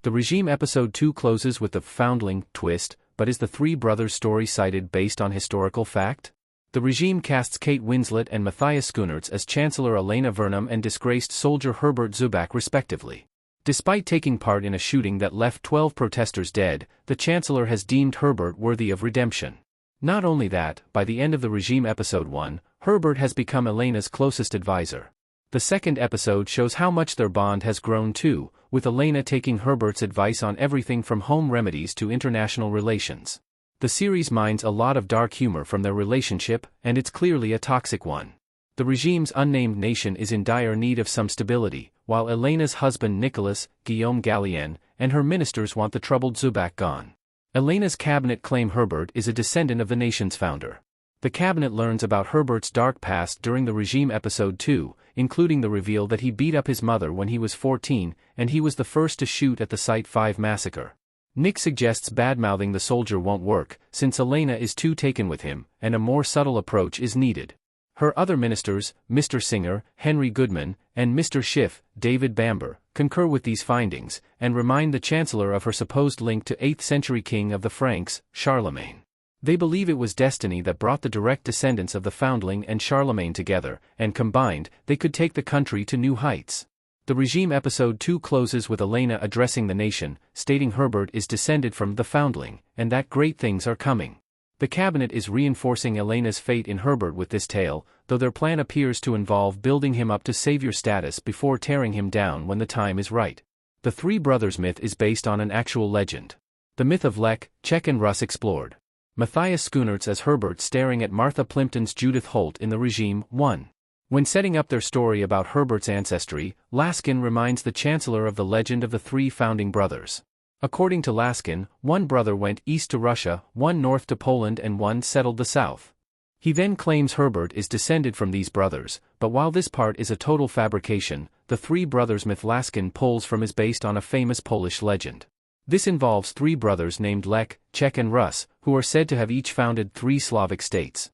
The regime episode 2 closes with the Foundling twist, but is the three brothers story cited based on historical fact? The regime casts Kate Winslet and Matthias Schoenaerts as Chancellor Elena Vernum and disgraced soldier Herbert Zubak respectively. Despite taking part in a shooting that left 12 protesters dead, the Chancellor has deemed Herbert worthy of redemption. Not only that, by the end of the regime episode 1, Herbert has become Elena's closest advisor. The second episode shows how much their bond has grown too, with Elena taking Herbert's advice on everything from home remedies to international relations. The series mines a lot of dark humor from their relationship, and it's clearly a toxic one. The regime's unnamed nation is in dire need of some stability, while Elena's husband Nicolas, Guillaume Gallienne, and her ministers want the troubled Zubak gone. Elena's cabinet claim Herbert is a descendant of the nation's founder. The cabinet learns about Herbert's dark past during the regime episode 2, including the reveal that he beat up his mother when he was 14, and he was the first to shoot at the Site 5 massacre. Nick suggests badmouthing the soldier won't work, since Elena is too taken with him, and a more subtle approach is needed. Her other ministers, Mr. Singer, Henry Goodman, and Mr. Schiff, David Bamber, concur with these findings, and remind the Chancellor of her supposed link to 8th century king of the Franks, Charlemagne. They believe it was destiny that brought the direct descendants of the Foundling and Charlemagne together, and combined, they could take the country to new heights. The regime episode 2 closes with Elena addressing the nation, stating Herbert is descended from the Foundling, and that great things are coming. The cabinet is reinforcing Elena's fate in Herbert with this tale, though their plan appears to involve building him up to savior status before tearing him down when the time is right. The Three Brothers myth is based on an actual legend. The myth of Lech, Czech and Russ explored. Matthias Schoenaerts as Herbert staring at Martha Plimpton's Judith Holt in the regime 1. When setting up their story about Herbert's ancestry, Laskin reminds the Chancellor of the legend of the three founding brothers. According to Laskin, one brother went east to Russia, one north to Poland and one settled the south. He then claims Herbert is descended from these brothers, but while this part is a total fabrication, the Three Brothers myth Laskin pulls from is based on a famous Polish legend. This involves three brothers named Lech, Czech and Russ, who are said to have each founded 3 Slavic states.